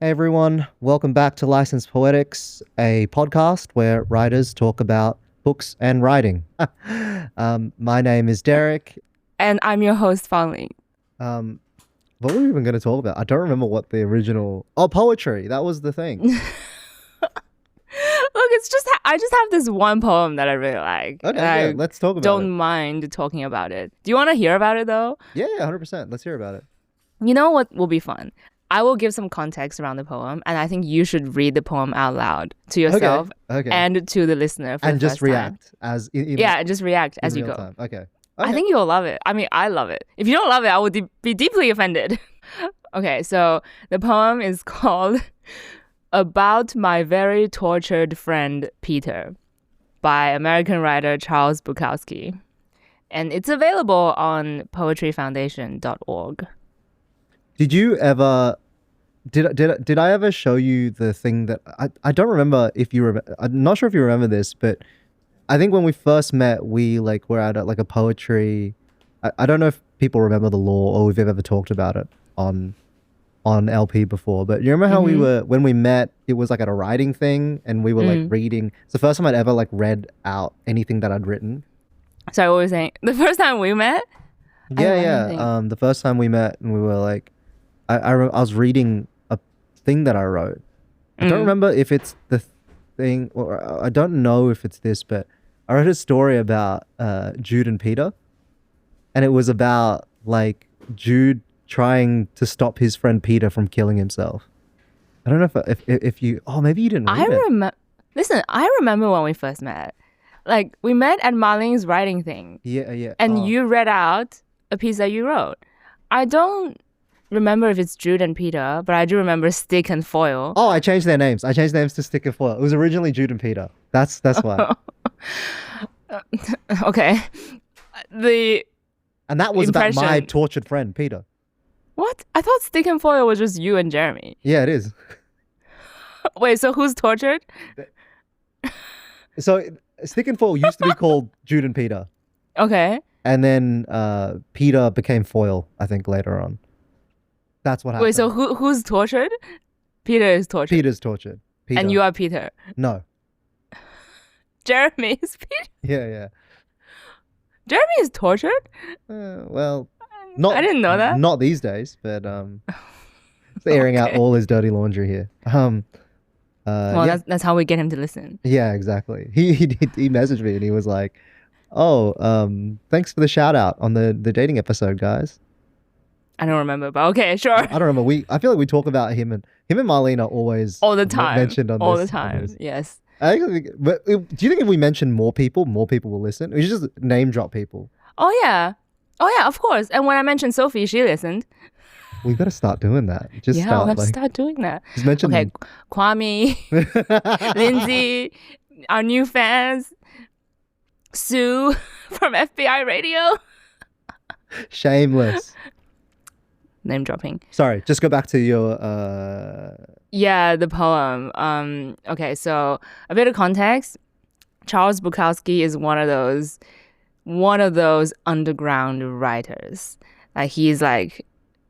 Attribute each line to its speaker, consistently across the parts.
Speaker 1: Hey everyone, welcome back to Licensed Poetics, a podcast where writers talk about books and writing. My name is Derek.
Speaker 2: And I'm your host, Fangling.
Speaker 1: Um, what were we even going to talk about? I don't remember what the original... Oh, poetry. That was the thing.
Speaker 2: Look, it's just I just have this one poem that I really like.
Speaker 1: Okay, let's talk about it.
Speaker 2: Don't mind talking about it. Do you want to hear about it though?
Speaker 1: Yeah, 100%. Let's hear about it.
Speaker 2: You know what will be fun? I will give some context around the poem, and I think you should read the poem out loud to yourself and to the listener for
Speaker 1: and
Speaker 2: the
Speaker 1: just
Speaker 2: first
Speaker 1: react
Speaker 2: time. Just react as you go.
Speaker 1: Time. Okay.
Speaker 2: I think you'll love it. I mean, I love it. If you don't love it, I would be deeply offended. Okay, so the poem is called About My Very Tortured Friend Peter by American writer Charles Bukowski. And it's available on poetryfoundation.org.
Speaker 1: Did you ever... Did I ever show you the thing that... I don't remember if you remember... I'm not sure if you remember this, but I think when we first met, we were at a poetry... I don't know if people remember the law or if we've ever talked about it on LP before, but you remember how we were... When we met, it was at a writing thing and we were reading... It's the first time I'd ever read out anything that I'd written.
Speaker 2: So what were you saying? The first time we met?
Speaker 1: Yeah. The first time we met and we were I was reading a thing that I wrote. I don't remember if it's the thing, or I don't know if it's this, but I wrote a story about Jude and Peter, and it was about Jude trying to stop his friend Peter from killing himself. I don't know if you... Oh, maybe you didn't read it.
Speaker 2: Listen, I remember when we first met. We met at Marlene's writing thing.
Speaker 1: Yeah.
Speaker 2: And you read out a piece that you wrote. I don't remember if it's Jude and Peter, but I do remember Stick and Foil.
Speaker 1: Oh, I changed their names. I changed their names to Stick and Foil. It was originally Jude and Peter. That's why.
Speaker 2: Okay.
Speaker 1: And that was about my tortured friend, Peter.
Speaker 2: What? I thought Stick and Foil was just you and Jeremy.
Speaker 1: Yeah, it is.
Speaker 2: Wait, so who's tortured?
Speaker 1: So Stick and Foil used to be called Jude and Peter.
Speaker 2: Okay.
Speaker 1: And then Peter became Foil, I think, later on. That's what happened.
Speaker 2: Wait, so who's tortured? Peter is tortured.
Speaker 1: Peter's tortured. Peter.
Speaker 2: And you are Peter?
Speaker 1: No.
Speaker 2: Jeremy is Peter?
Speaker 1: Yeah.
Speaker 2: Jeremy is tortured?
Speaker 1: Well, not...
Speaker 2: I didn't know that.
Speaker 1: Not these days, but airing out all his dirty laundry here.
Speaker 2: That's how we get him to listen.
Speaker 1: Yeah, exactly. He messaged me and he was like, "Oh, thanks for the shout out on the dating episode, guys."
Speaker 2: I don't remember, but okay, sure.
Speaker 1: I don't remember. I feel like we talk about him and Marlene are always
Speaker 2: all the time
Speaker 1: mentioned on
Speaker 2: all the time. Yes.
Speaker 1: I actually think, but do you think if we mention more people will listen? We should just name drop people.
Speaker 2: Oh yeah, of course. And when I mentioned Sophie, she listened.
Speaker 1: We got to start doing that.
Speaker 2: We have to start doing that.
Speaker 1: Just mention them.
Speaker 2: Kwame, Lindsay, our new fans, Sue from FBI Radio.
Speaker 1: Shameless.
Speaker 2: Name dropping.
Speaker 1: Sorry, just go back to your...
Speaker 2: Yeah, the poem. Okay, so a bit of context. Charles Bukowski is one of those underground writers. He's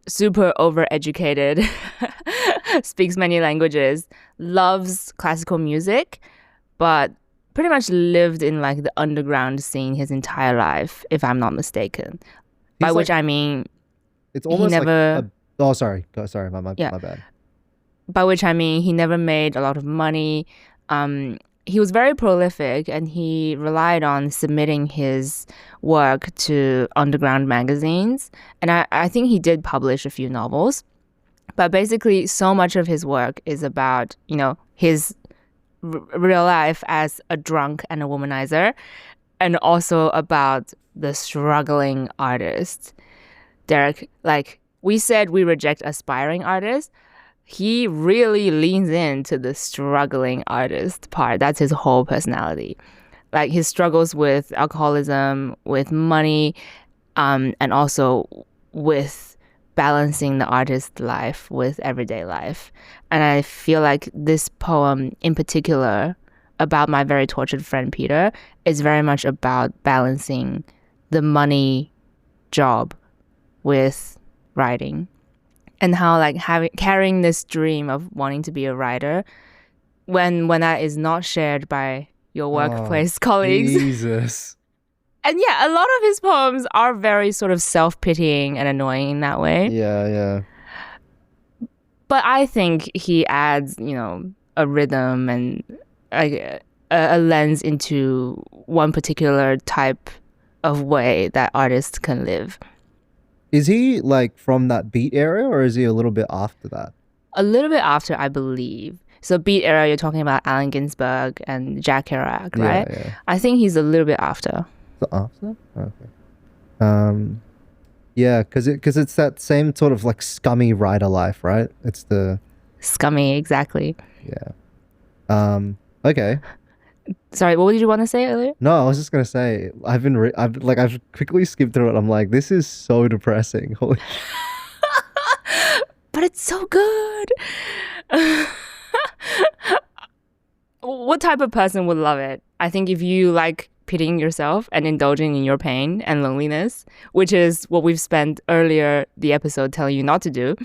Speaker 2: super overeducated, speaks many languages, loves classical music, but pretty much lived in the underground scene his entire life, if I'm not mistaken. By which I mean...
Speaker 1: It's almost
Speaker 2: never...
Speaker 1: sorry, my bad.
Speaker 2: By which I mean he never made a lot of money. He was very prolific and he relied on submitting his work to underground magazines. And I think he did publish a few novels. But basically, so much of his work is about, his real life as a drunk and a womanizer, and also about the struggling artist. Derek, we said we reject aspiring artists. He really leans into the struggling artist part. That's his whole personality. His struggles with alcoholism, with money, and also with balancing the artist life with everyday life. And I feel like this poem in particular about my very tortured friend Peter is very much about balancing the money job with writing. and how like carrying this dream of wanting to be a writer when that is not shared by your workplace colleagues.
Speaker 1: Jesus.
Speaker 2: And yeah, a lot of his poems are very sort of self-pitying and annoying in that way.
Speaker 1: Yeah.
Speaker 2: But I think he adds, a rhythm and a lens into one particular type of way that artists can live.
Speaker 1: Is he like from that beat area, or is he a little bit after that?
Speaker 2: A little bit after, I believe. So beat era, you're talking about Allen Ginsberg and Jack Kerouac, right?
Speaker 1: Yeah.
Speaker 2: I think he's a little bit after.
Speaker 1: So after? Okay. Yeah, because it's that same sort of like scummy writer life, right? It's the
Speaker 2: Scummy, exactly.
Speaker 1: yeah. Okay.
Speaker 2: Sorry, what did you want to say earlier?
Speaker 1: No, I was just gonna say I've quickly skimmed through it. I'm like, this is so depressing. Holy
Speaker 2: But it's so good. What type of person would love it? I think if you like pitying yourself and indulging in your pain and loneliness, which is what we've spent earlier the episode telling you not to do.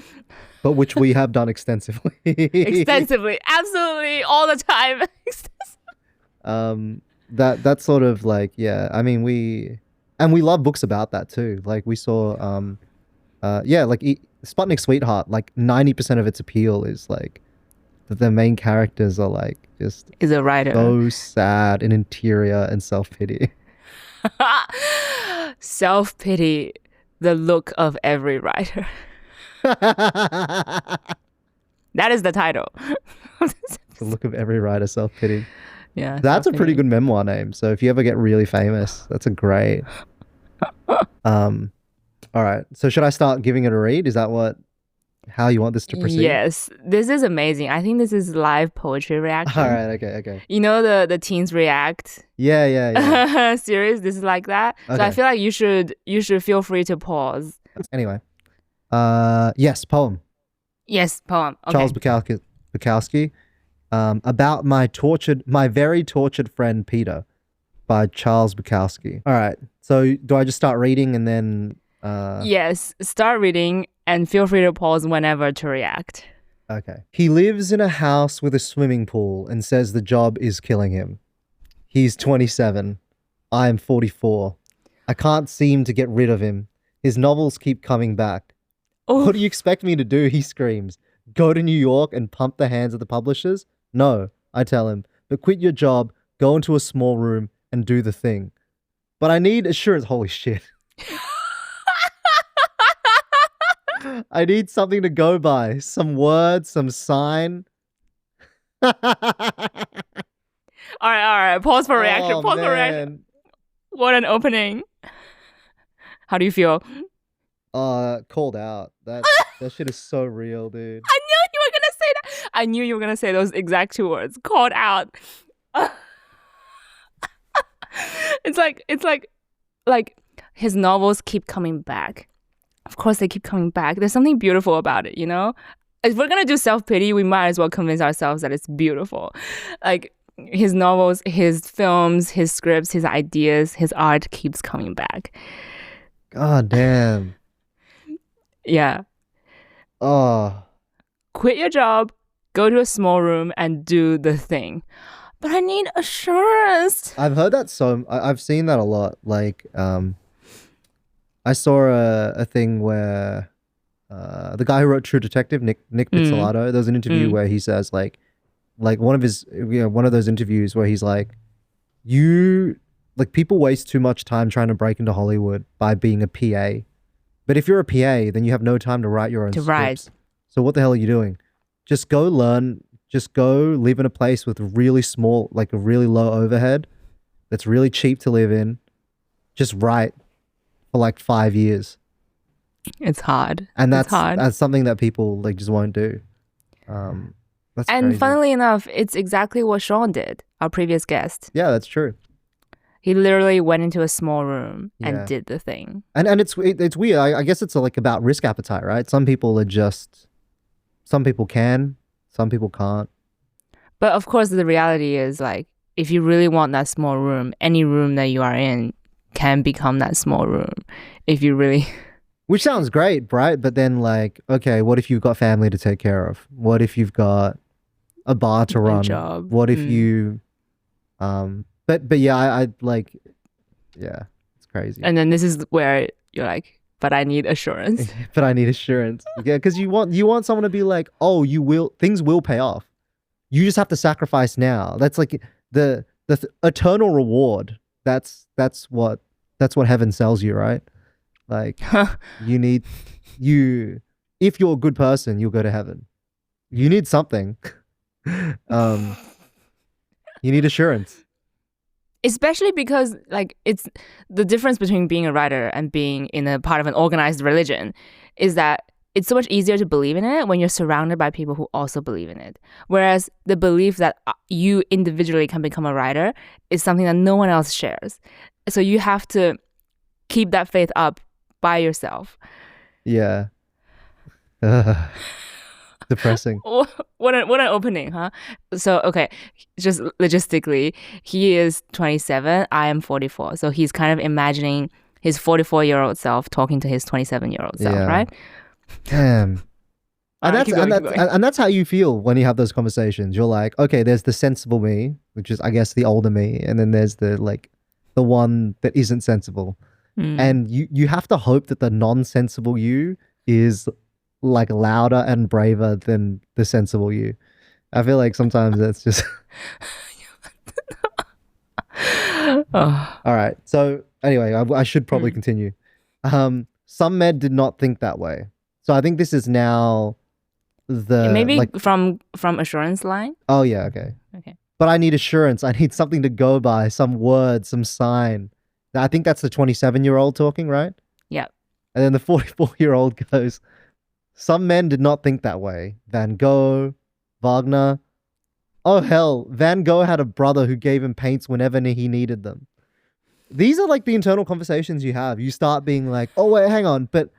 Speaker 1: But which we have done extensively.
Speaker 2: Extensively, absolutely, all the time.
Speaker 1: That's sort of like, yeah, I mean, we love books about that too. Like we saw Sputnik Sweetheart, like 90% of its appeal is like that the main characters are like just
Speaker 2: Is a writer.
Speaker 1: so sad and interior and self-pity.
Speaker 2: Self-pity, the look of every writer. That is the title.
Speaker 1: The look of every writer, self-pity.
Speaker 2: Yeah,
Speaker 1: That's a pretty good memoir name. So if you ever get really famous, that's a great. All right. So should I start giving it a read? Is that how you want this to proceed?
Speaker 2: Yes, this is amazing. I think this is live poetry reaction.
Speaker 1: All right. Okay.
Speaker 2: You know the Teens React
Speaker 1: Yeah.
Speaker 2: series. This is like that. So
Speaker 1: Okay.
Speaker 2: I feel like you should feel free to pause.
Speaker 1: Anyway. Yes, poem.
Speaker 2: Yes, poem. Okay.
Speaker 1: Charles Bukowski. About my very tortured friend Peter, by Charles Bukowski. All right. So do I just start reading and then?
Speaker 2: Yes, start reading and feel free to pause whenever to react.
Speaker 1: Okay. He lives in a house with a swimming pool and says the job is killing him. He's 27. I am 44. I can't seem to get rid of him. His novels keep coming back.
Speaker 2: Oh,
Speaker 1: What do you expect me to do? He screams. Go to New York and pump the hands of the publishers? No, I tell him. But quit your job, go into a small room and do the thing. But I need assurance. Holy shit. I need something to go by. Some word, some sign.
Speaker 2: all right. Pause for reaction.
Speaker 1: Oh,
Speaker 2: Pause for reaction.
Speaker 1: man.
Speaker 2: What an opening. How do you feel?
Speaker 1: Called out. That shit is so real, dude.
Speaker 2: I knew you were gonna say that. I knew you were gonna say those exact two words. Called out. It's like his novels keep coming back. Of course they keep coming back. There's something beautiful about it, you know? If we're gonna do self-pity, we might as well convince ourselves that it's beautiful. Like his novels, his films, his scripts, his ideas, his art keeps coming back.
Speaker 1: God damn.
Speaker 2: Yeah.
Speaker 1: Oh.
Speaker 2: Quit your job, go to a small room and do the thing. But I need assurance.
Speaker 1: I've heard that I've seen that a lot. Like, I saw a thing where the guy who wrote True Detective, Nick Pizzolatto, there was an interview where he says like one of those interviews where he's like, people waste too much time trying to break into Hollywood by being a PA. But if you're a PA, then you have no time to write your own scripts.
Speaker 2: Write.
Speaker 1: So what the hell are you doing? Just go learn. Just go live in a place with really small, like a really low overhead that's really cheap to live in. Just write for like 5 years.
Speaker 2: It's hard.
Speaker 1: And
Speaker 2: it's hard.
Speaker 1: That's something that people like just won't do. That's
Speaker 2: and
Speaker 1: crazy.
Speaker 2: funnily enough, it's exactly what Sean did, our previous guest.
Speaker 1: Yeah, that's true.
Speaker 2: He literally went into a small room
Speaker 1: Yeah.
Speaker 2: and did the thing.
Speaker 1: And it's weird. I guess it's like about risk appetite, right? Some people can, some people can't.
Speaker 2: But of course, the reality is like, if you really want that small room, any room that you are in can become that small room. If you really
Speaker 1: Which sounds great, right? But then, like, okay, what if you've got family to take care of? What if you've got a bar to
Speaker 2: A
Speaker 1: run?
Speaker 2: job.
Speaker 1: What if you, but yeah, I like, yeah, it's crazy.
Speaker 2: And then this is where you're like, but I need assurance.
Speaker 1: But I need assurance. Yeah, because you want someone to be like, oh, things will pay off. You just have to sacrifice now. That's like the eternal reward. That's what heaven sells you, right? Like you need you if you're a good person, you'll go to heaven. You need something. um you need assurance.
Speaker 2: Especially because like it's the difference between being a writer and being in a part of an organized religion is that it's so much easier to believe in it when you're surrounded by people who also believe in it. Whereas the belief that you individually can become a writer is something that no one else shares. So you have to keep that faith up by yourself.
Speaker 1: Yeah. Depressing.
Speaker 2: What an opening, huh? So, okay, just logistically, he is 27, I am 44. So he's kind of imagining his 44-year-old self talking to his 27-year-old self,
Speaker 1: Yeah.
Speaker 2: right?
Speaker 1: Damn. And
Speaker 2: Alright,
Speaker 1: that's
Speaker 2: keep going,
Speaker 1: and
Speaker 2: keep
Speaker 1: that's
Speaker 2: going.
Speaker 1: and that's how you feel when you have those conversations. You're like, okay, there's the sensible me, which is I guess the older me, and then there's the one that isn't sensible. And you have to hope that the non-sensible you is like louder and braver than the sensible you. I feel like sometimes that's just
Speaker 2: Oh.
Speaker 1: all right. So anyway, I should probably continue. Some men did not think that way. So I think this is now the
Speaker 2: Maybe
Speaker 1: like
Speaker 2: from assurance line.
Speaker 1: oh yeah, okay.
Speaker 2: Okay.
Speaker 1: But I need assurance. I need something to go by, some word, some sign. I think that's the 27-year-old talking, right?
Speaker 2: Yeah.
Speaker 1: And then the 44-year-old goes, some men did not think that way. Van Gogh, Wagner. Oh, hell, Van Gogh had a brother who gave him paints whenever he needed them. These are like the internal conversations you have. You start being like, oh, wait, hang on. But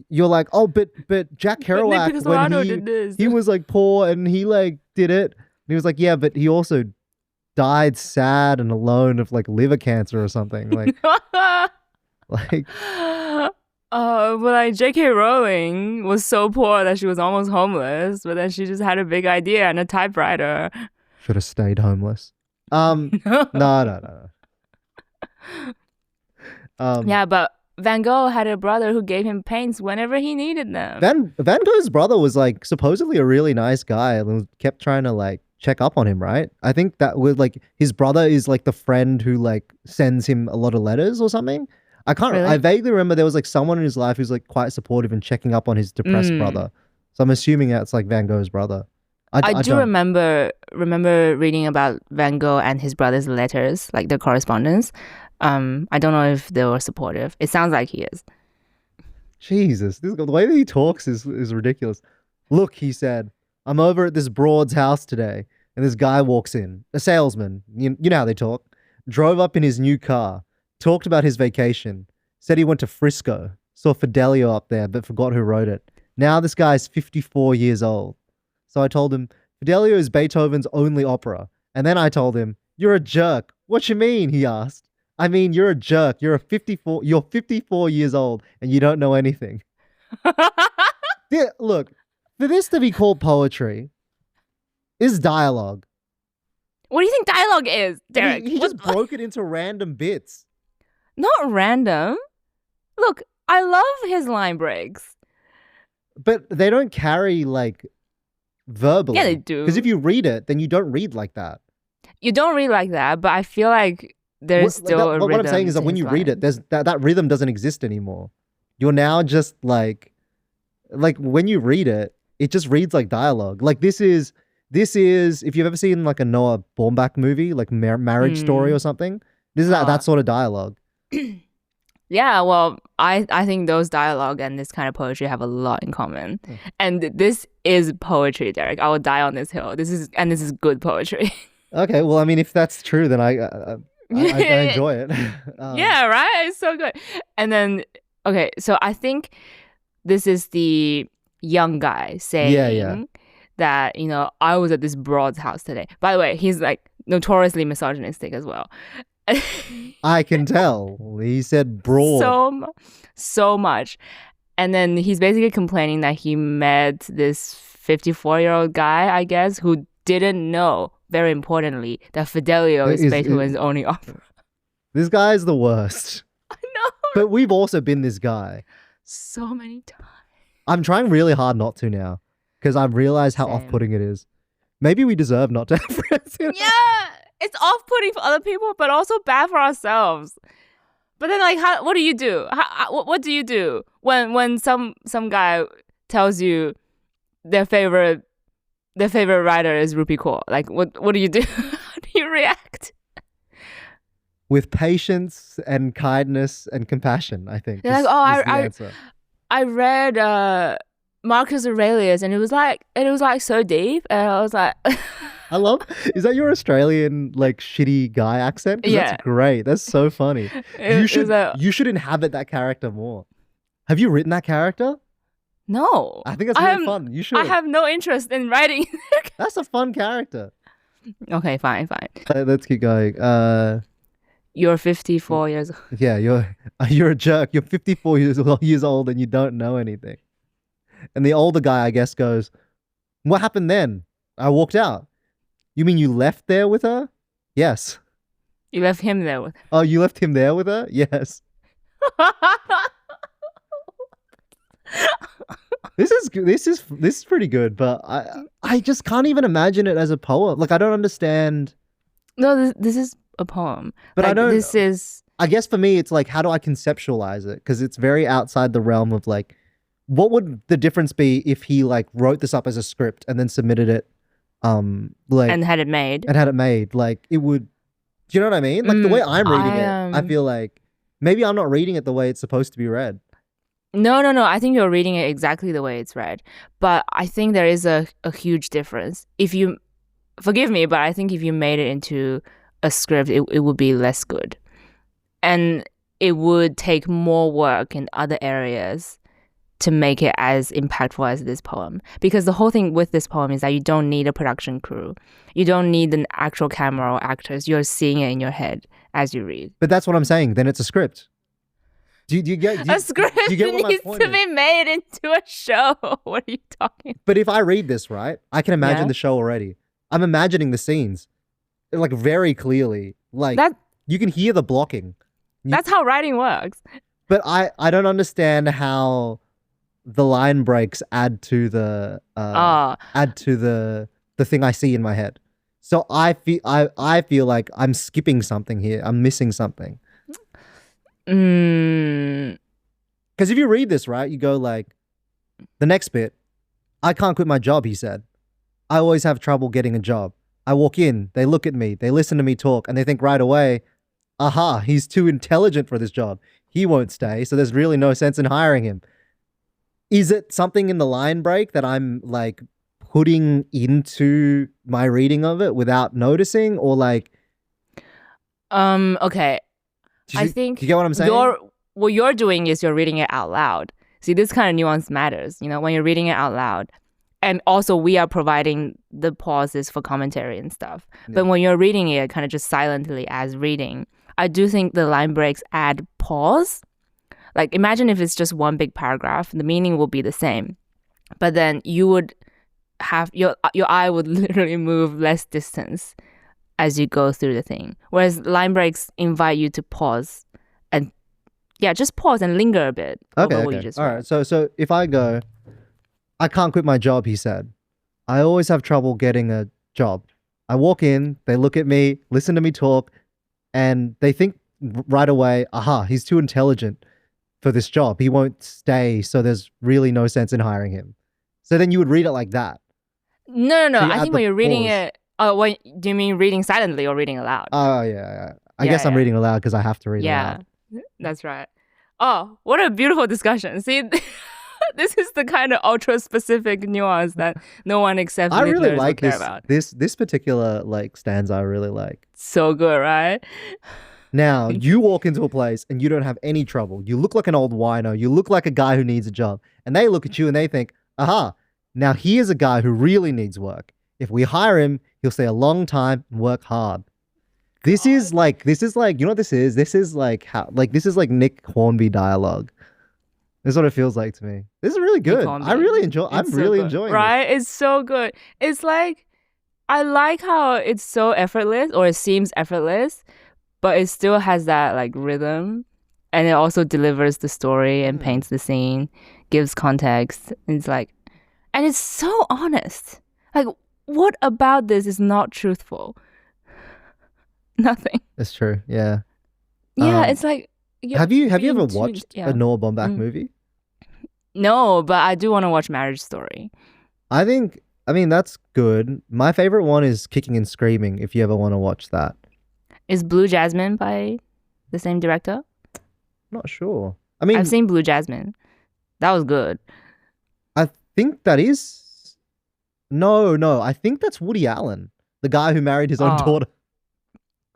Speaker 1: you're like, oh, but Jack
Speaker 2: But Nick
Speaker 1: Kerouac,
Speaker 2: Pizzolatto
Speaker 1: when
Speaker 2: did this.
Speaker 1: he was like poor and he like did it. And he was like, yeah, but he also died sad and alone of like liver cancer or something. Like, like
Speaker 2: But like J.K. Rowling was so poor that she was almost homeless, but then she just had a big idea and a typewriter.
Speaker 1: should have stayed homeless. No.
Speaker 2: Yeah, but Van Gogh had a brother who gave him paints whenever he needed them.
Speaker 1: Van Gogh's brother was like supposedly a really nice guy and kept trying to like check up on him, right? I think that with like his brother is like the friend who like sends him a lot of letters or something.
Speaker 2: Really?
Speaker 1: I vaguely remember there was like someone in his life who's like quite supportive and checking up on his depressed brother. So I'm assuming that's like Van Gogh's brother.
Speaker 2: I do
Speaker 1: don't-
Speaker 2: remember reading about Van Gogh and his brother's letters, like their correspondence. I don't know if they were supportive. It sounds like he is.
Speaker 1: Jesus, the way that he talks is ridiculous. Look, he said, I'm over at this Broad's house today, and this guy walks in, a salesman. You know how they talk. Drove up in his new car, talked about his vacation, said he went to Frisco, saw Fidelio up there, but forgot who wrote it. Now this guy's 54 years old. So I told him, Fidelio is Beethoven's only opera. And then I told him, you're a jerk. What you mean? He asked. I mean, you're a jerk. You're 54 years old and you don't know anything. Yeah, look, for this to be called poetry is dialogue.
Speaker 2: What do you think dialogue is, Derek?
Speaker 1: He just broke it into random bits.
Speaker 2: Not random. Look, I love his line breaks.
Speaker 1: But they don't carry like verbally.
Speaker 2: Yeah, they do.
Speaker 1: Because if you read it, then you don't read like that.
Speaker 2: You don't read like that, but I feel like there's still a rhythm.
Speaker 1: What I'm saying is that
Speaker 2: to
Speaker 1: when
Speaker 2: his
Speaker 1: you read it,
Speaker 2: lines.
Speaker 1: there's that rhythm doesn't exist anymore. You're now just like when you read it, it just reads like dialogue. Like this is if you've ever seen like a Noah Baumbach movie, like Marriage Story or something. This is that sort of dialogue.
Speaker 2: Yeah, well, I think those dialogue and this kind of poetry have a lot in common. And this is poetry, Derek. I will die on this hill. This is good poetry.
Speaker 1: Okay, well, I mean, if that's true, then I enjoy it.
Speaker 2: Yeah, right? It's so good. And then, okay, so I think this is the young guy saying that, you know, I was at this Broad's house today. By the way, he's like notoriously misogynistic as well.
Speaker 1: I can tell. He said broad.
Speaker 2: So much. And then he's basically complaining that he met this 54-year-old guy, I guess, who didn't know, very importantly, that Fidelio is Beethoven's only opera.
Speaker 1: This guy is the worst.
Speaker 2: I know.
Speaker 1: But we've also been this guy.
Speaker 2: So many times.
Speaker 1: I'm trying really hard not to now because I've realized how
Speaker 2: Same.
Speaker 1: off-putting it is. Maybe we deserve not to have friends.
Speaker 2: Yeah, it's off-putting for other people, but also bad for ourselves. But then, like, what do you do? What do you do when some guy tells you their favorite writer is Rupi Kaur? Like, what do you do? How do you react?
Speaker 1: With patience and kindness and compassion, I think.
Speaker 2: They're like, I read Marcus Aurelius, and it was like so deep, and I was like,
Speaker 1: I love. Is that your Australian like shitty guy accent?
Speaker 2: Yeah,
Speaker 1: that's great. That's so funny. You should inhabit that character more. Have you written that character?
Speaker 2: No,
Speaker 1: I think that's really fun. You should.
Speaker 2: I have no interest in writing.
Speaker 1: That's a fun character.
Speaker 2: Okay, fine.
Speaker 1: Let's keep going.
Speaker 2: You're 54 years old.
Speaker 1: Yeah, you're a jerk. You're 54 years old and you don't know anything. And the older guy, I guess, goes, "What happened then? I walked out." "You mean you left there with her?" "Yes."
Speaker 2: You left him there with.
Speaker 1: "Oh, you left him there with her?" "Yes." This is pretty good, but I just can't even imagine it as a poem. Like I don't understand.
Speaker 2: No, this is a poem.
Speaker 1: But
Speaker 2: like,
Speaker 1: I don't.
Speaker 2: This is.
Speaker 1: I guess for me, it's like, how do I conceptualize it? Because it's very outside the realm of like, what would the difference be if he like wrote this up as a script and then submitted it, like
Speaker 2: and had it made.
Speaker 1: Like it would. Do you know what I mean? Like the way I'm reading it, I feel like maybe I'm not reading it the way it's supposed to be read.
Speaker 2: No. I think you're reading it exactly the way it's read. But I think there is a huge difference. If you, forgive me, but I think if you made it into a script, it would be less good. And it would take more work in other areas to make it as impactful as this poem. Because the whole thing with this poem is that you don't need a production crew. You don't need an actual camera or actors. You're seeing it in your head as you read.
Speaker 1: But that's what I'm saying. Then it's a script. Do you get
Speaker 2: a script
Speaker 1: do you get what
Speaker 2: needs to be made into a show? What are you talking about?
Speaker 1: But if I read this, right, I can imagine the show already. I'm imagining the scenes, like very clearly. Like that, you can hear the blocking.
Speaker 2: That's how writing works.
Speaker 1: But I don't understand how the line breaks add to the thing I see in my head. So I feel like I'm skipping something here. I'm missing something. Because if you read this, right, you go like, the next bit, "I can't quit my job," he said. "I always have trouble getting a job. I walk in, they look at me, they listen to me talk, and they think right away, aha, he's too intelligent for this job. He won't stay, so there's really no sense in hiring him." Is it something in the line break that I'm like putting into my reading of it without noticing, or like?
Speaker 2: Okay. I think
Speaker 1: you get what I'm saying?
Speaker 2: What you're doing is you're reading it out loud. See, this kind of nuance matters, you know, when you're reading it out loud. And also we are providing the pauses for commentary and stuff. Yeah. But when you're reading it kind of just silently as reading, I do think the line breaks add pause. Like imagine if it's just one big paragraph, the meaning will be the same. But then you would have, your eye would literally move less distance as you go through the thing. Whereas line breaks invite you to pause and just pause and linger a bit over what you just read.
Speaker 1: All right. So if I go, "I can't quit my job," he said. "I always have trouble getting a job. I walk in, they look at me, listen to me talk, and they think right away, aha, he's too intelligent for this job. He won't stay, so there's really no sense in hiring him." So then you would read it like that.
Speaker 2: No. So I think when you're reading it, do you mean reading silently or reading aloud?
Speaker 1: Oh, yeah. I guess I'm reading aloud because I have to read aloud.
Speaker 2: Yeah, that's right. Oh, what a beautiful discussion. See, this is the kind of ultra-specific nuance that no one except
Speaker 1: I really like
Speaker 2: care about.
Speaker 1: This particular like stanza I really like.
Speaker 2: So good, right?
Speaker 1: Now, you walk into a place and you don't have any trouble. You look like an old wino. You look like a guy who needs a job. And they look at you and they think, aha, now here's a guy who really needs work. If we hire him, he'll stay a long time and work hard. This is like, you know what this is? This is like this is like Nick Hornby dialogue. That's what it feels like to me. This is really
Speaker 2: You
Speaker 1: good.
Speaker 2: call
Speaker 1: I
Speaker 2: me.
Speaker 1: really enjoy. I'm
Speaker 2: It's so
Speaker 1: really
Speaker 2: good,
Speaker 1: enjoying this.
Speaker 2: right? It's so good. It's like I like how it's so effortless, or it seems effortless, but it still has that like rhythm, and it also delivers the story and
Speaker 1: Mm.
Speaker 2: paints the scene, gives context. It's like, and it's so honest. Like, what about this is not truthful? Nothing.
Speaker 1: That's true. Yeah.
Speaker 2: Yeah,
Speaker 1: Um,
Speaker 2: it's like you're
Speaker 1: have you
Speaker 2: being
Speaker 1: ever
Speaker 2: tuned.
Speaker 1: watched a
Speaker 2: Yeah.
Speaker 1: Noah Baumbach
Speaker 2: Mm.
Speaker 1: movie?
Speaker 2: No, but I do want to watch Marriage Story.
Speaker 1: I think. I mean, that's good. My favorite one is Kicking and Screaming. If you ever want to watch that,
Speaker 2: Is Blue Jasmine by the same director?
Speaker 1: not sure. I
Speaker 2: I've
Speaker 1: mean,
Speaker 2: seen Blue Jasmine. That was good.
Speaker 1: I think that is. No, no. I think that's Woody Allen, the guy who married his own
Speaker 2: Oh.
Speaker 1: daughter.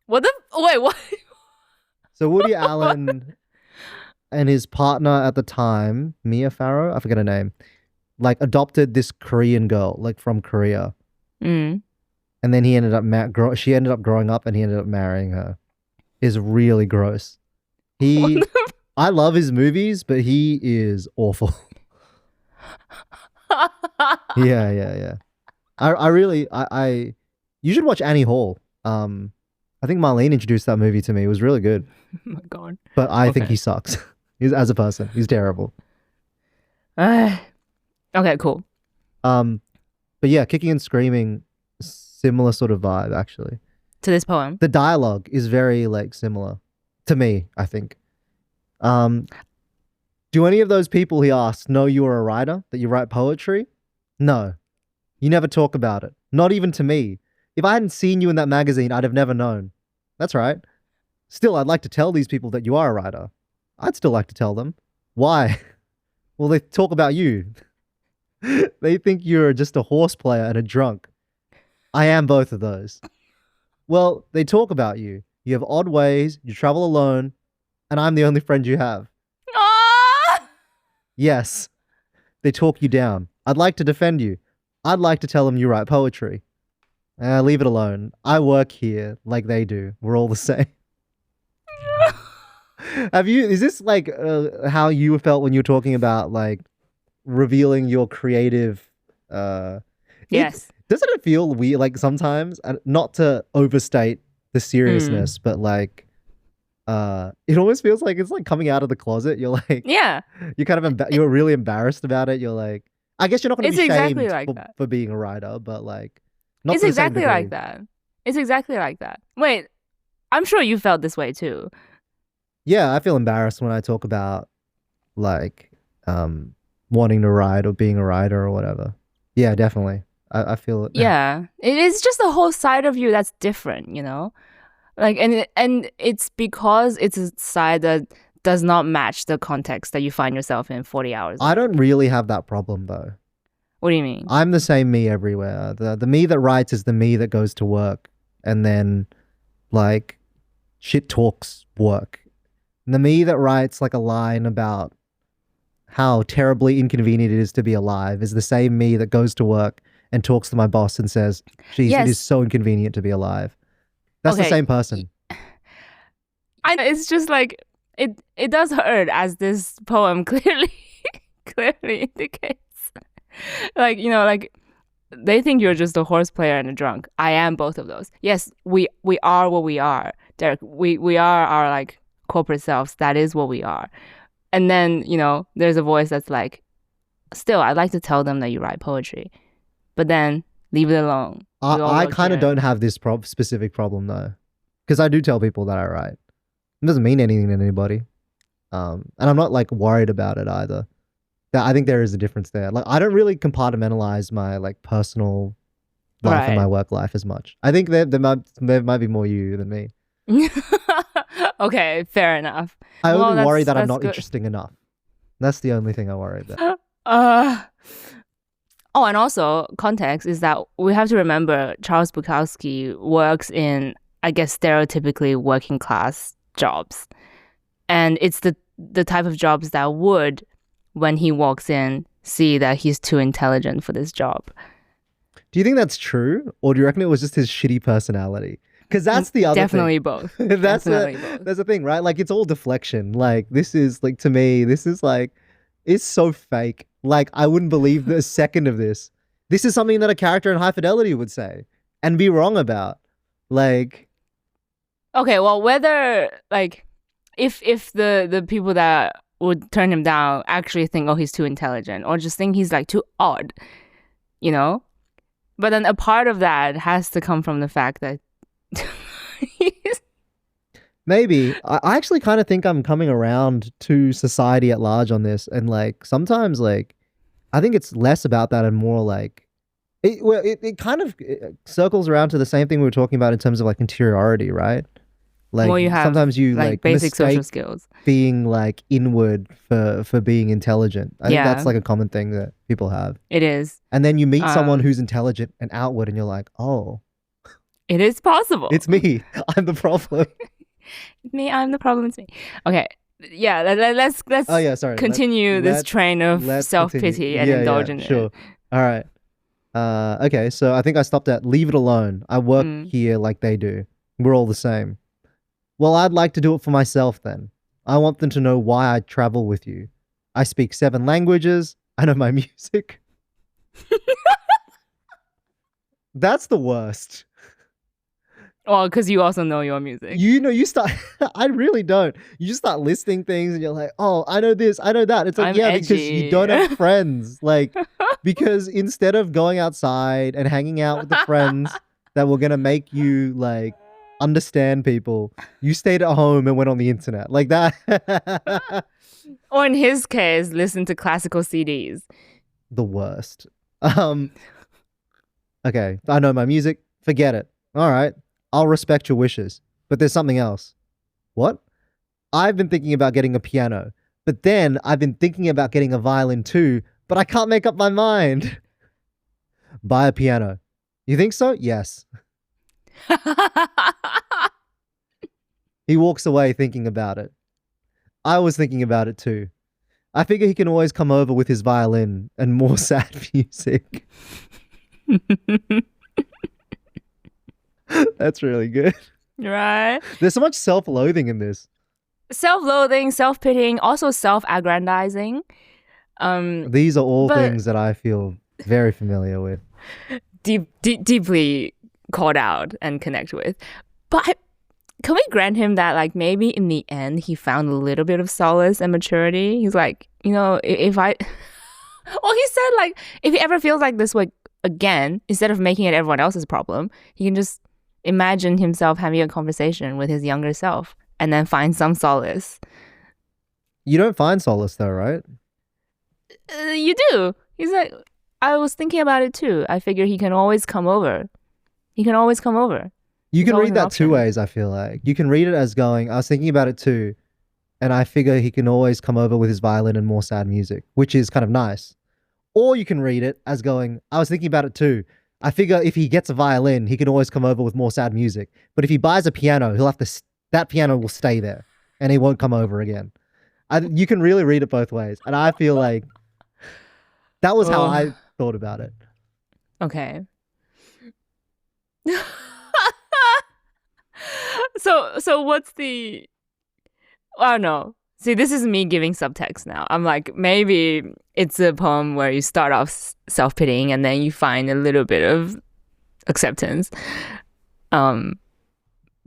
Speaker 2: What the? Wait, what?
Speaker 1: So Woody Allen and his partner at the time, Mia Farrow, I forget her name, like adopted this Korean girl, like from Korea,
Speaker 2: Mm.
Speaker 1: and then he ended up she ended up growing up, and he ended up marrying her. Is really gross.
Speaker 2: What
Speaker 1: He, I love his movies, but he is awful.
Speaker 2: the-
Speaker 1: Yeah, yeah, yeah. I really, you should watch Annie Hall. I think Marlene introduced that movie to me. It was really good,
Speaker 2: Oh my god.
Speaker 1: but I think
Speaker 2: Okay.
Speaker 1: he sucks. He's as a person, he's terrible.
Speaker 2: Okay, cool.
Speaker 1: But yeah, Kicking and Screaming, similar sort of vibe actually.
Speaker 2: To this poem.
Speaker 1: The dialogue is very like similar to me, I think. Do any of those people he asked know you are a writer, that you write poetry? No. You never talk about it. Not even to me. If I hadn't seen you in that magazine, I'd have never known. That's right. Still, I'd like to tell these people that you are a writer. I'd still like to tell them. Why? Well, they talk about you. They think you're just a horse player and a drunk. I am both of those. Well, they talk about you. You have odd ways, you travel alone, and I'm the only friend you have.
Speaker 2: Ah!
Speaker 1: Yes, they talk you down. I'd like to defend you. I'd like to tell them you write poetry. Leave it alone. I work here like they do. We're all the same. Is this like how you felt when you were talking about like revealing your creative
Speaker 2: Yes.
Speaker 1: doesn't it feel weird like sometimes, and not to overstate the seriousness, but like it almost feels like it's like coming out of the closet. You're like
Speaker 2: Yeah.
Speaker 1: you're kind of you're really embarrassed about it. You're like, I guess you're not going to
Speaker 2: It's
Speaker 1: be
Speaker 2: exactly
Speaker 1: shamed
Speaker 2: like that.
Speaker 1: for being a writer, but like not
Speaker 2: It's
Speaker 1: to the same
Speaker 2: exactly like
Speaker 1: degree.
Speaker 2: that. It's exactly like that. Wait, I'm sure you felt this way too.
Speaker 1: Yeah, I feel embarrassed when I talk about like wanting to write or being a writer or whatever. Yeah, definitely. I feel it.
Speaker 2: Yeah. It is just a whole side of you that's different, you know? Like and it's because it's a side that does not match the context that you find yourself in 40 hours.
Speaker 1: I don't really have that problem though.
Speaker 2: What do you mean?
Speaker 1: I'm the same me everywhere. The me that writes is the me that goes to work and then like shit talks work. And the me that writes like a line about how terribly inconvenient it is to be alive is the same me that goes to work and talks to my boss and says, geez, it is
Speaker 2: Yes.
Speaker 1: so inconvenient to be alive. That's the
Speaker 2: Okay.
Speaker 1: same person.
Speaker 2: It's just like it does hurt, as this poem clearly indicates. Like, you know, like they think you're just a horse player and a drunk. I am both of those. Yes, we are what we are, Derek. We are our like corporate selves. That is what we are. And then, you know, there's a voice that's like, still, I'd like to tell them that you write poetry, but then leave it alone. We all
Speaker 1: I
Speaker 2: work
Speaker 1: kind of
Speaker 2: here.
Speaker 1: don't have this specific problem though, because I do tell people that I write. It doesn't mean anything to anybody, and I'm not like worried about it either. I think there is a difference there. Like I don't really compartmentalize my like personal life and
Speaker 2: Right.
Speaker 1: my work life as much. I think there might be more you than me.
Speaker 2: Okay, fair enough.
Speaker 1: I
Speaker 2: Well,
Speaker 1: only worry
Speaker 2: that's-
Speaker 1: that I'm
Speaker 2: that's
Speaker 1: not
Speaker 2: good.
Speaker 1: interesting enough. That's the only thing I worry about.
Speaker 2: Oh, and also context is that we have to remember Charles Bukowski works in, I guess, stereotypically working class jobs, and it's the type of jobs that would, when he walks in, see that he's too intelligent for this job.
Speaker 1: Do you think that's true, or do you reckon it was just his shitty personality? Because that's the other
Speaker 2: Definitely both.
Speaker 1: thing. That's
Speaker 2: Definitely
Speaker 1: the
Speaker 2: both.
Speaker 1: that's the thing, right? Like it's all deflection. Like this is like to me, this is like is so fake. Like, I wouldn't believe the second of this. This is something that a character in High Fidelity would say and be wrong about. Like,
Speaker 2: Okay, well, whether like if the people that would turn him down actually think, oh, he's too intelligent, or just think he's like too odd, you know. But then a part of that has to come from the fact that he's
Speaker 1: maybe. I actually kind of think I'm coming around to society at large on this. And like, sometimes, like, I think it's less about that and more like, it kind of circles around to the same thing we were talking about in terms of like interiority, right? Like
Speaker 2: well, you have
Speaker 1: sometimes you
Speaker 2: like
Speaker 1: like
Speaker 2: basic social
Speaker 1: mistake
Speaker 2: skills.
Speaker 1: being like inward for being intelligent. I think
Speaker 2: Yeah,
Speaker 1: that's like a common thing that people have.
Speaker 2: it is.
Speaker 1: And then you meet someone
Speaker 2: Um,
Speaker 1: who's intelligent and outward, and you're like, oh,
Speaker 2: it is possible.
Speaker 1: it's me. I'm the problem.
Speaker 2: Me, I'm the problem. It's me. Okay, yeah. Let's
Speaker 1: Oh yeah, sorry.
Speaker 2: continue this
Speaker 1: let's
Speaker 2: train of
Speaker 1: let's
Speaker 2: self
Speaker 1: continue.
Speaker 2: pity and
Speaker 1: Yeah,
Speaker 2: indulge
Speaker 1: yeah,
Speaker 2: in
Speaker 1: sure.
Speaker 2: it.
Speaker 1: All right. Okay, so I think I stopped at leave it alone. I work
Speaker 2: Mm.
Speaker 1: here like they do. We're all the same. Well, I'd like to do it for myself then. I want them to know why I travel with you. I speak 7 languages. I know my music. That's the worst.
Speaker 2: Well, because you also know your music.
Speaker 1: You know, you start. I really don't. You just start listing things, and you're like, "Oh, I know this, I know that." It's like,
Speaker 2: I'm
Speaker 1: yeah, because you
Speaker 2: edgy.
Speaker 1: don't have friends. Like, because instead of going outside and hanging out with the friends that were gonna make you like understand people, you stayed at home and went on the internet like that.
Speaker 2: Or in his case, listen to classical CDs.
Speaker 1: The worst. Um. Okay, I know my music. Forget it. All right, I'll respect your wishes, but there's something else. What? I've been thinking about getting a piano, but then I've been thinking about getting a violin too, but I can't make up my mind. Buy a piano. You think so? Yes. He walks away thinking about it. I was thinking about it too. I figure he can always come over with his violin and more sad music. That's really good.
Speaker 2: Right?
Speaker 1: There's so much self-loathing in this.
Speaker 2: Self-loathing, self-pitying, also self-aggrandizing.
Speaker 1: These are all
Speaker 2: But
Speaker 1: things that I feel very familiar with.
Speaker 2: deeply called out and connect with. But can we grant him that, like, maybe in the end he found a little bit of solace and maturity? He's like, you know, if I, well, he said like, if he ever feels like this way again, instead of making it everyone else's problem, he can just imagine himself having a conversation with his younger self and then find some solace.
Speaker 1: You don't find solace though, right?
Speaker 2: You do. He's like, I was thinking about it too. I figure he can always come over. He can always come over.
Speaker 1: You
Speaker 2: It's
Speaker 1: can
Speaker 2: always
Speaker 1: read
Speaker 2: an
Speaker 1: that two
Speaker 2: option.
Speaker 1: ways, I feel like. You can read it as going, I was thinking about it too, and I figure he can always come over with his violin and more sad music, which is kind of nice. Or you can read it as going, I was thinking about it too. I figure if he gets a violin, he can always come over with more sad music. But if he buys a piano, he'll have to, that piano will stay there and he won't come over again. You can really read it both ways. And I feel like that was how
Speaker 2: Ugh.
Speaker 1: I thought about it.
Speaker 2: Okay. So what's the, I don't know. See, this is me giving subtext now. I'm like, maybe it's a poem where you start off self-pitying and then you find a little bit of acceptance. But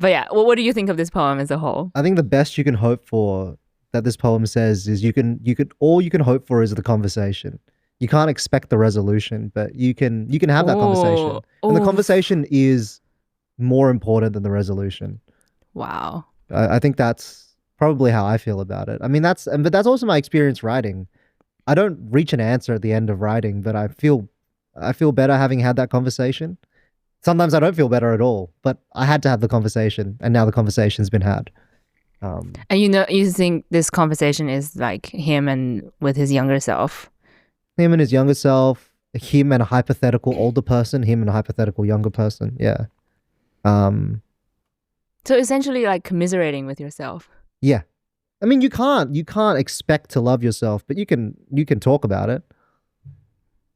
Speaker 2: yeah, what do you think of this poem as a whole?
Speaker 1: I think the best you can hope for that this poem says is all you can hope for is the conversation. You can't expect the resolution, but you can have that conversation. And the
Speaker 2: Oof.
Speaker 1: conversation is more important than the resolution.
Speaker 2: Wow.
Speaker 1: I think that's probably how I feel about it. I mean, but that's also my experience writing. I don't reach an answer at the end of writing, but I feel better having had that conversation. Sometimes I don't feel better at all, but I had to have the conversation, and now the conversation's been had.
Speaker 2: And you think this conversation is like him and with his younger self?
Speaker 1: Him and his younger self, him and a hypothetical older person, him and a hypothetical younger person. Yeah.
Speaker 2: So essentially like commiserating with yourself.
Speaker 1: Yeah. I mean, you can't expect to love yourself, but you can talk about it.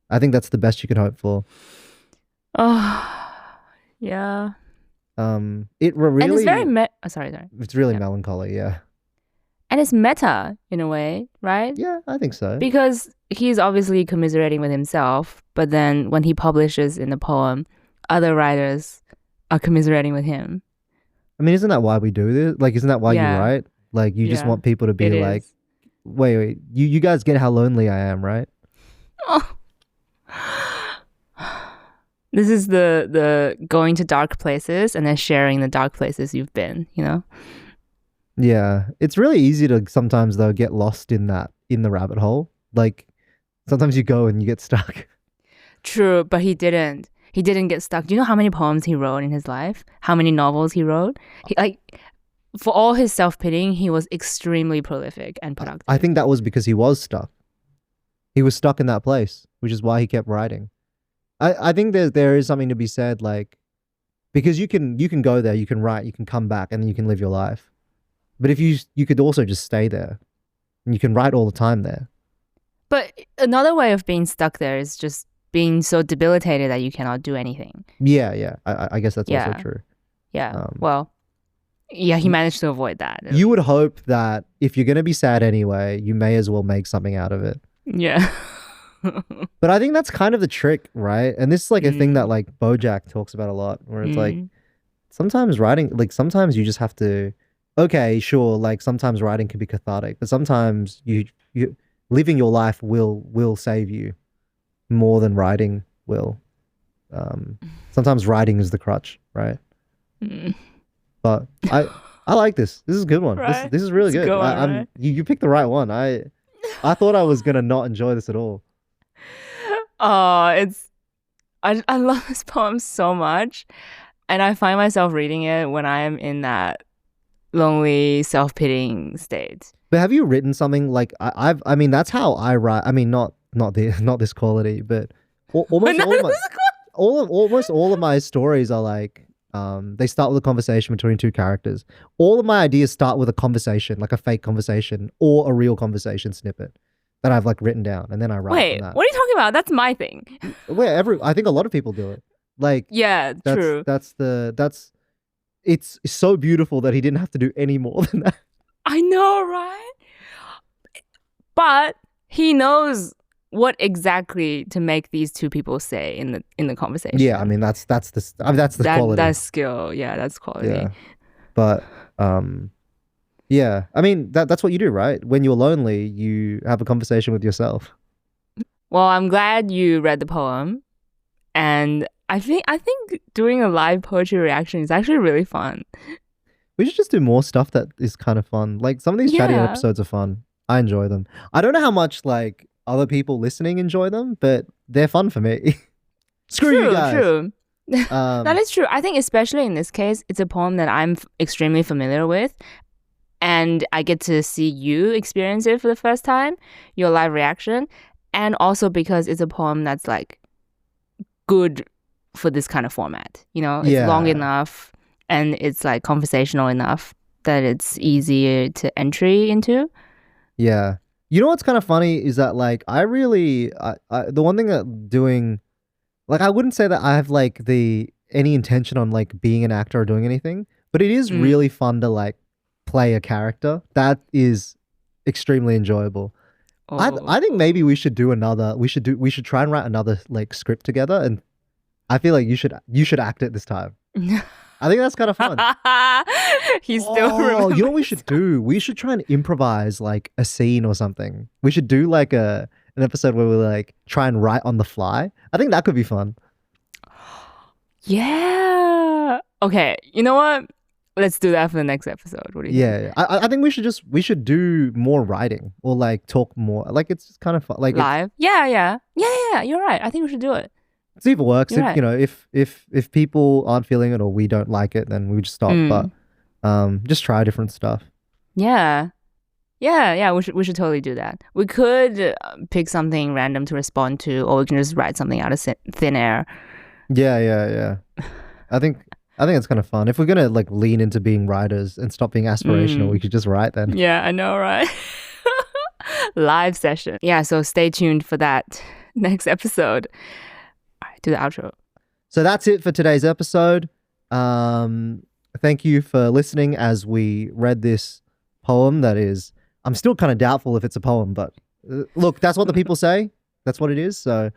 Speaker 1: I think that's the best you can hope for.
Speaker 2: Oh, yeah.
Speaker 1: It really
Speaker 2: And it's very sorry.
Speaker 1: it's really
Speaker 2: Yeah.
Speaker 1: melancholy, yeah.
Speaker 2: And it's meta in a way, right?
Speaker 1: Yeah, I think so.
Speaker 2: Because he's obviously commiserating with himself, but then when he publishes in the poem, other writers are commiserating with him.
Speaker 1: I mean, isn't that why we do this? Like, isn't that why you
Speaker 2: Yeah.
Speaker 1: write? Like, you just
Speaker 2: Yeah,
Speaker 1: want people to be
Speaker 2: it
Speaker 1: like,
Speaker 2: is.
Speaker 1: wait, you guys get how lonely I am, right?
Speaker 2: Oh. This is the going to dark places and then sharing the dark places you've been, you know?
Speaker 1: Yeah. It's really easy to sometimes, though, get lost in the rabbit hole. Like, sometimes you go and you get stuck.
Speaker 2: True, but he didn't. He didn't get stuck. Do you know how many poems he wrote in his life? How many novels he wrote? For all his self-pitying, he was extremely prolific and productive.
Speaker 1: I think that was because he was stuck. He was stuck in that place, which is why he kept writing. I think there is something to be said, like, because you can go there, you can write, you can come back, and then you can live your life. But if you could also just stay there, and you can write all the time there.
Speaker 2: But another way of being stuck there is just being so debilitated that you cannot do anything.
Speaker 1: Yeah. I guess that's also
Speaker 2: Yeah.
Speaker 1: true.
Speaker 2: Yeah. He managed to avoid that.
Speaker 1: You would hope that if you're going to be sad anyway, you may as well make something out of it.
Speaker 2: Yeah.
Speaker 1: But I think that's kind of the trick, right? And this is like a thing that like BoJack talks about a lot, where it's like sometimes writing, like sometimes you just have to, okay, sure, like sometimes writing can be cathartic, but sometimes you living your life will save you more than writing will. Sometimes writing is the crutch, right? But I like this. This is a good one.
Speaker 2: Right?
Speaker 1: This is really
Speaker 2: It's a
Speaker 1: good.
Speaker 2: good one, right?
Speaker 1: You picked the right one. I thought I was gonna not enjoy this at all.
Speaker 2: I love this poem so much, and I find myself reading it when I am in that lonely, self-pitying state.
Speaker 1: But have you written something like I mean that's how I write. I mean not this quality, but almost almost all of my stories are like they start with a conversation between two characters. All of my ideas start with a conversation, like a fake conversation or a real conversation snippet that I've like written down, and then I write
Speaker 2: Wait,
Speaker 1: from that.
Speaker 2: what are you talking about? That's my thing.
Speaker 1: I think a lot of people do it. Like
Speaker 2: Yeah, true.
Speaker 1: It's so beautiful that he didn't have to do any more than that.
Speaker 2: I know, right? But he knows what exactly to make these two people say in the conversation.
Speaker 1: Yeah, I mean that's the quality.
Speaker 2: That's skill. Yeah, that's quality.
Speaker 1: Yeah, but yeah, I mean that's what you do, right? When you're lonely, you have a conversation with yourself.
Speaker 2: Well, I'm glad you read the poem, and I think doing a live poetry reaction is actually really fun.
Speaker 1: We should just do more stuff that is kind of fun. Like some of these chatty
Speaker 2: Yeah.
Speaker 1: episodes are fun. I enjoy them. I don't know how much like other people listening enjoy them, but they're fun for me. Screw you guys.
Speaker 2: True. That is true. I think especially in this case, it's a poem that I'm extremely familiar with, and I get to see you experience it for the first time, your live reaction, and also because it's a poem that's like good for this kind of format. You know, it's long enough and it's like conversational enough that it's easier to entry into.
Speaker 1: Yeah. You know what's kind of funny is that like I the one thing that doing like I wouldn't say that I have like any intention on like being an actor or doing anything, but it is really fun to like play a character. That is extremely enjoyable. I think maybe we should try and write another like script together, and I feel like you should act it this time. I think that's kind of fun.
Speaker 2: He's still remembers.
Speaker 1: You know what we should do? We should try and improvise like a scene or something. We should do like an episode where we like try and write on the fly. I think that could be fun.
Speaker 2: Yeah. Okay. You know what? Let's do that for the next episode. What do you think?
Speaker 1: Yeah. I think we should do more writing or like talk more. Like it's just kind of fun. Like
Speaker 2: Live? Yeah. You're right. I think we should do it.
Speaker 1: see if it works.
Speaker 2: You're
Speaker 1: If
Speaker 2: right.
Speaker 1: you know, if people aren't feeling it or we don't like it, then we just stop. But just try different stuff.
Speaker 2: Yeah. We should totally do that. We could pick something random to respond to, or we can just write something out of thin air.
Speaker 1: Yeah. I think it's kind of fun. If we're gonna like lean into being writers and stop being aspirational, we could just write then.
Speaker 2: Yeah, I know, right? Live session. Yeah, so stay tuned for that next episode. All right, do the outro.
Speaker 1: So that's it for today's episode. Thank you for listening as we read this poem that is I'm still kind of doubtful if it's a poem, but look, that's what the people say. That's what it is. So,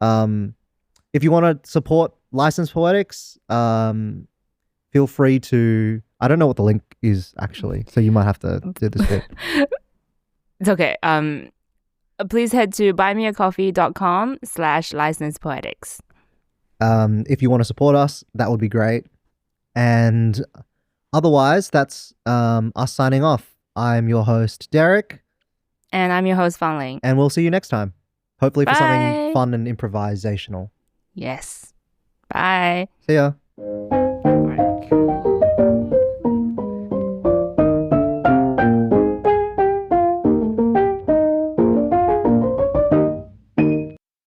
Speaker 1: if you want to support Licensed Poetics, feel free to. I don't know what the link is actually, so you might have to do this bit.
Speaker 2: It's okay. Please head to buymeacoffee.com/licensedpoetics.
Speaker 1: If you want to support us, that would be great. And otherwise, that's us signing off. I'm your host, Derek.
Speaker 2: And I'm your host, Fan Ling.
Speaker 1: And we'll see you next time. Hopefully for
Speaker 2: Bye.
Speaker 1: something fun and improvisational.
Speaker 2: Yes. Bye.
Speaker 1: See ya.